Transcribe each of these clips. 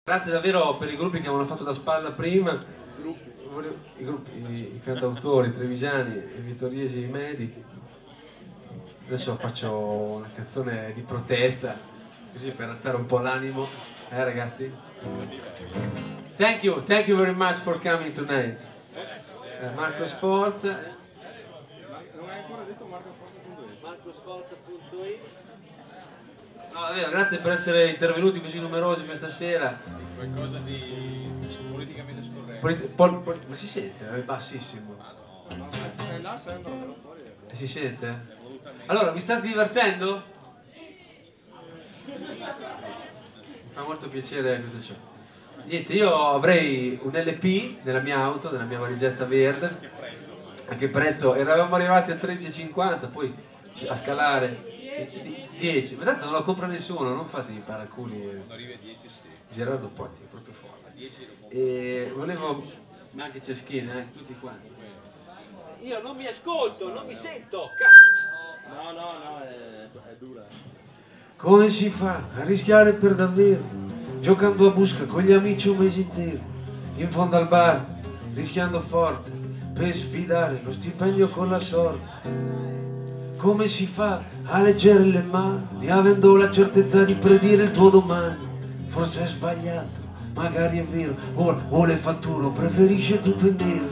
Grazie davvero per i gruppi che avevano fatto da spalla prima, i cantautori trevigiani, i vittoriesi, i medici. Adesso faccio una canzone di protesta, così per alzare un po' l'animo, ragazzi? Thank you very much for coming tonight. Marco Sforza. Non hai ancora detto marcosforza.it. marcosforza.it. No, davvero, grazie per essere intervenuti così numerosi questa sera. Qualcosa di politicamente scorretto. Ma si sente? È bassissimo. Là sembra però fuori. Si sente? Allora, vi state divertendo? Mi fa molto piacere questo show. Niente, io avrei un LP nella mia auto, nella mia valigetta verde. A che prezzo? Eravamo arrivati a 13,50, poi a scalare 10. Ma tanto non lo compra nessuno, non fate i paraculi. Quando arrivi a 10 sì. Gerardo Pozzi, è proprio forte. 10 lo compro. E volevo, ma anche Ceschina, tutti quanti. Io non mi ascolto, non mi sento. No, è dura. Come si fa a rischiare per davvero, giocando a busca con gli amici un mese intero, in fondo al bar, rischiando forte, per sfidare lo stipendio con la sorte? Come si fa a leggere le mani, avendo la certezza di predire il tuo domani? Forse è sbagliato, magari è vero, o le fatturo, preferisce tutto in nero.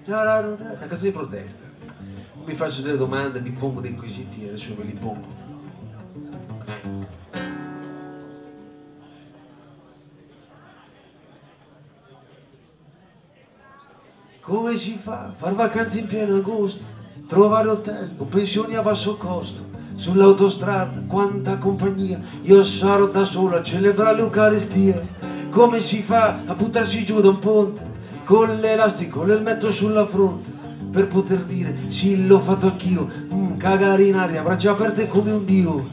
La canzone di protesta. Mi faccio delle domande, mi pongo dei quesiti e adesso ve li pongo. Come si fa a far vacanze in pieno agosto, trovare hotel o pensioni a basso costo? Sull'autostrada, quanta compagnia, io sarò da solo a celebrare l'Eucaristia. Come si fa a buttarsi giù da un ponte, con l'elastico, l'elmetto sulla fronte, per poter dire sì, l'ho fatto anch'io, cagare in aria, braccia aperte come un dio.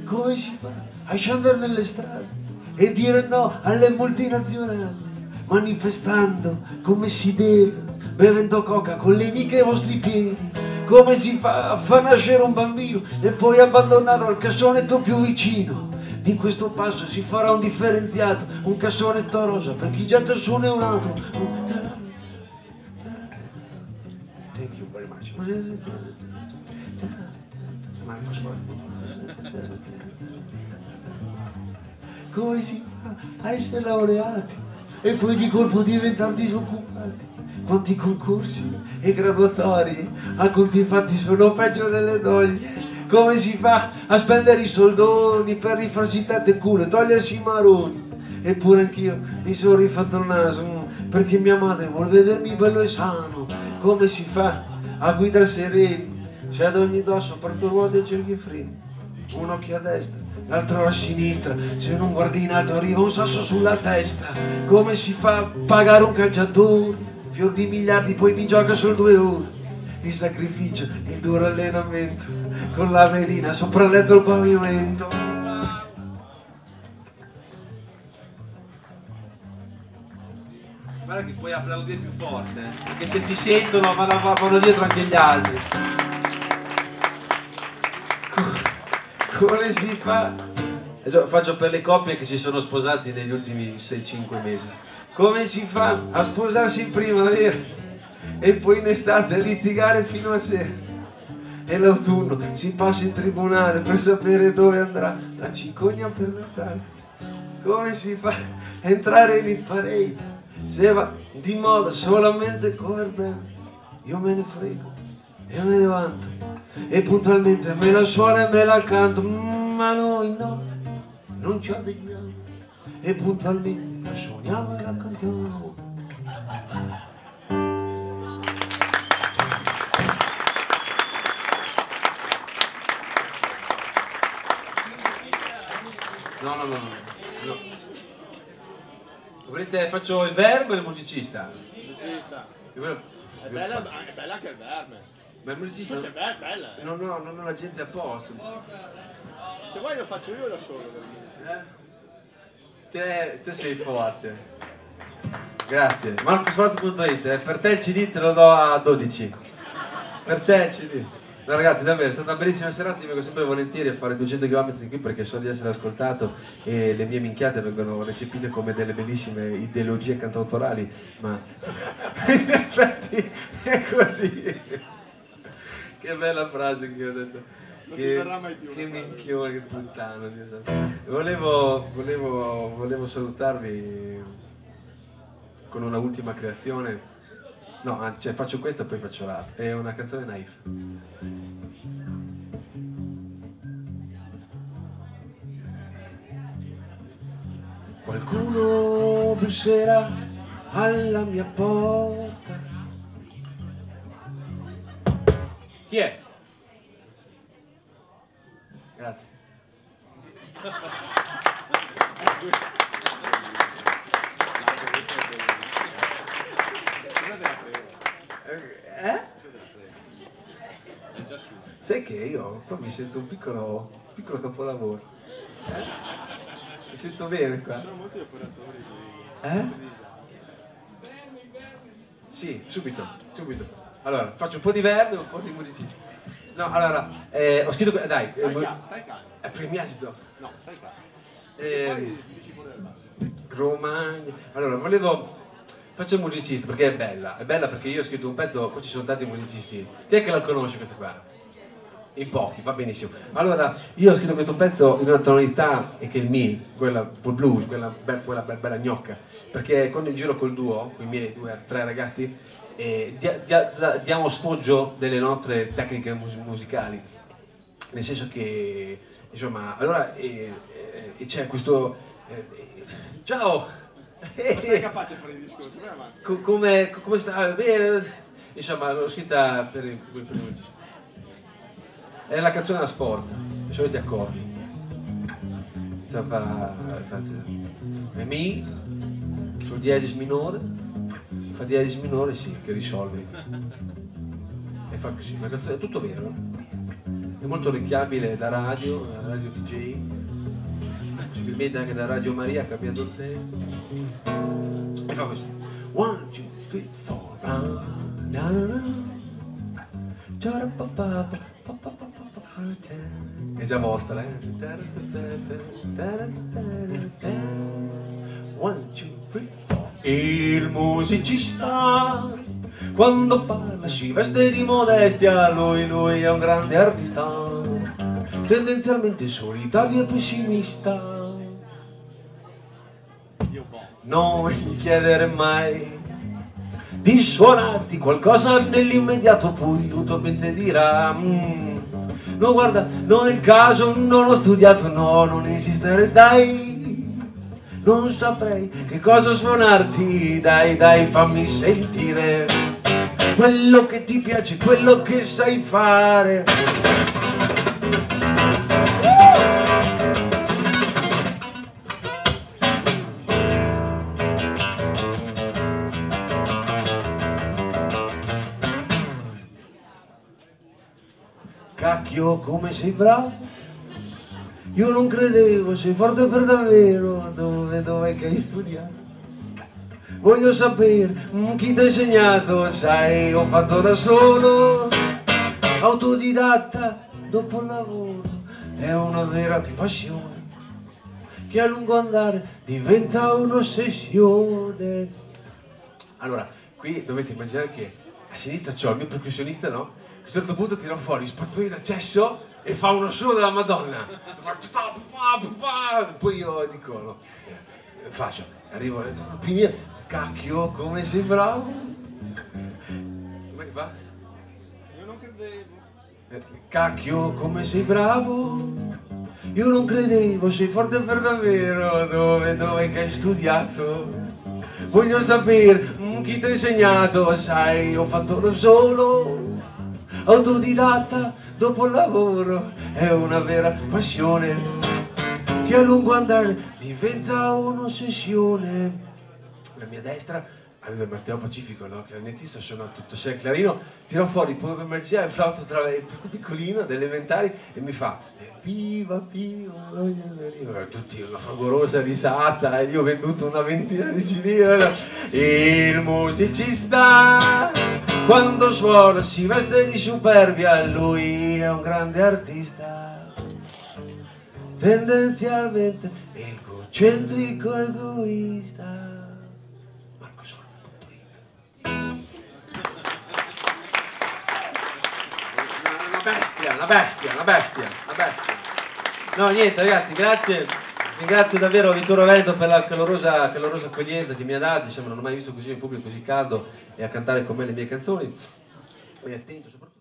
Come si fa a scendere nelle strade e dire no alle multinazionali, manifestando come si deve, bevendo coca con le miche ai vostri piedi? Come si fa a far nascere un bambino e poi abbandonarlo al cassonetto più vicino? Di questo passo si farà un differenziato, un cassonetto rosa per chi getta il suo neonato. Thank you very much. Marco Sforza. Come si fa a essere laureati e poi di colpo diventare disoccupati? Quanti concorsi e graduatorie a conti fatti sono peggio delle doglie. Come si fa a spendere i soldoni per rifarsi tette e culo e togliersi i maroni? Eppure anch'io mi sono rifatto il naso perché mia madre vuol vedermi bello e sano. Come si fa a guidare sereni se ad ogni dosso porto ruote e cerchi freni? Un occhio a destra, l'altro a sinistra, se non guardi in alto arriva un sasso sulla testa. Come si fa a pagare un calciatore? Fior di miliardi, poi mi gioca solo 2 ore. Il sacrificio, il duro allenamento, con la velina sopra il letto il pavimento. Guarda che puoi applaudire più forte, perché se ti sentono vanno dietro anche gli altri. Come si fa? Adesso faccio per le coppie che si sono sposati negli ultimi 6-5 mesi. Come si fa a sposarsi in primavera e poi in estate a litigare fino a sera? E l'autunno si passa in tribunale per sapere dove andrà la cicogna per Natale. Come si fa a entrare in hit parade se va di moda solamente cover band? Io me ne frego e me ne vanto e puntualmente me la suono e me la canto, ma noi no, non ci adeguiamo e puntualmente la suoniamo e la cantiamo. No. Volete faccio il verbo e il musicista? Musicista. È bella anche il verme. Ma il musicista Cioè, bella. non ho la gente a posto. Se vuoi lo faccio io da solo. Te sei forte. Grazie. MarcoSforza.it, per te il CD te lo do a 12. Per te il CD. No ragazzi, davvero, è stata una bellissima serata, io vengo sempre volentieri a fare 200 km qui perché so di essere ascoltato e le mie minchiate vengono recepite come delle bellissime ideologie cantautorali, ma in effetti è così. Che bella frase che ho detto. Non ti verrà mai più. Che minchione, che puttana. Volevo salutarvi con una ultima creazione. No, cioè faccio questa e poi faccio l'altra. È una canzone naif. Qualcuno busserà alla mia porta. Chi è? Grazie. È già su. Sai che io qua mi sento un piccolo capolavoro. Mi sento bene qua. Ci sono molti operatori di Eh? Sì, subito. Allora, faccio un po' di verbo e un po' di musicista. No, allora, ho scritto... Dai, Stai calmo. è premiato. No, stai calmo. Eh, Poi dici pure del male. Romagna. Allora, volevo... Faccio il musicista perché è bella perché io ho scritto un pezzo, qua ci sono tanti musicisti. Chi è che la conosce questa qua? In pochi, va benissimo. Allora, io ho scritto questo pezzo in una tonalità e che il mi, quella col blues, quella bella gnocca, perché quando in giro col duo, con i miei 2-3 ragazzi, diamo sfoggio delle nostre tecniche musicali. Nel senso che, insomma, allora c'è questo... ciao! Ma sei capace di fare i discorsi? Vai avanti. Come sta? Bene, insomma, l'ho scritta per il musicista. È la canzone a sforza, i soliti accordi. E mi, sul diesis minore, fa diesis minore, sì, che risolve. E fa così, la canzone è tutto vero. È molto orecchiabile da radio DJ, possibilmente anche da Radio Maria, cambiando il testo. E fa così. 1, 2, 3, 4, è già vostra, eh? 1, 2, 3, 4. Il musicista quando parla si veste di modestia, lui è un grande artista, tendenzialmente solitario e pessimista. Non gli chiedere mai di suonarti qualcosa nell'immediato, poi puntualmente dirà no guarda, non è il caso, non ho studiato, no, non insistere, dai, non saprei che cosa suonarti, dai, fammi sentire quello che ti piace, quello che sai fare. Cacchio, come sei bravo, io non credevo, sei forte per davvero, dove che hai studiato? Voglio sapere chi ti ha insegnato, sai, ho fatto da solo, autodidatta, dopo il lavoro, è una vera passione, che a lungo andare diventa un'ossessione. Allora, qui dovete immaginare che a sinistra c'ho il mio percussionista, no? A un certo punto tira fuori spazzolini d'accesso e fa uno suono della Madonna. Poi io dico, no, faccio, arrivo a Piglia, cacchio, come sei bravo. Come fa? Io non credevo. Cacchio, come sei bravo. Io non credevo, sei forte per davvero, dove che hai studiato? Voglio sapere chi ti ha insegnato, sai, ho fatto da solo, autodidatta, dopo il lavoro, è una vera passione, che a lungo andare diventa un'ossessione. La mia destra del Matteo Pacifico, no? Clarinettista, suona tutto. Se il clarino tira fuori pure per magia il flauto piccolino delle elementari e mi fa viva viva tutti una fragorosa risata e io ho venduto una ventina di CD. Il musicista quando suona si veste di superbia, lui è un grande artista, tendenzialmente egocentrico, egoista. Una bestia. No, niente ragazzi, grazie. Ringrazio davvero Vittorio Veneto per la calorosa accoglienza che mi ha dato. Insomma, non ho mai visto così un pubblico così caldo e a cantare con me le mie canzoni. E attento soprattutto.